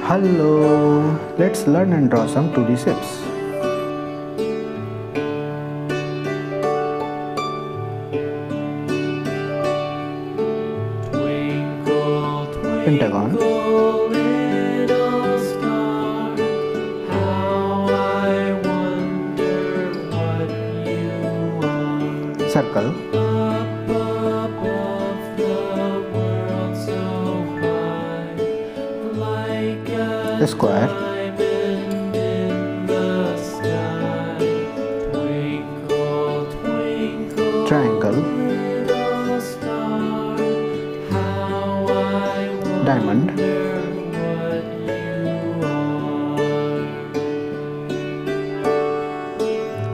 Hello, let's learn and draw some 2D shapes. Pentagon, circle, square, triangle, diamond,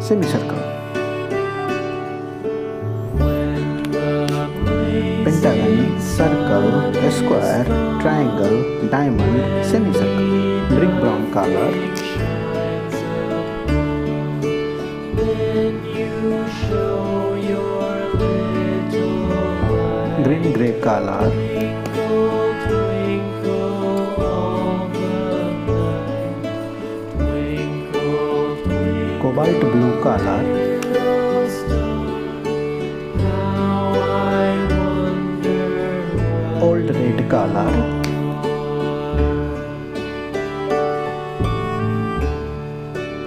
semicircle, pentagon, circle, square, triangle, diamond, semicircle. Brick brown color, green gray color, cobalt blue color, old red color,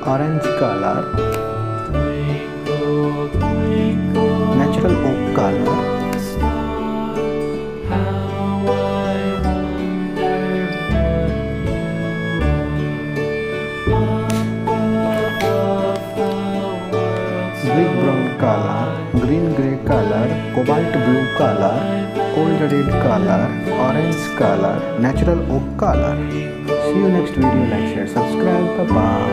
orange color, natural oak color, brick brown color, green gray color, cobalt blue color, old red color, orange color, natural oak color. See you next video. Like, share, subscribe. Bye bye.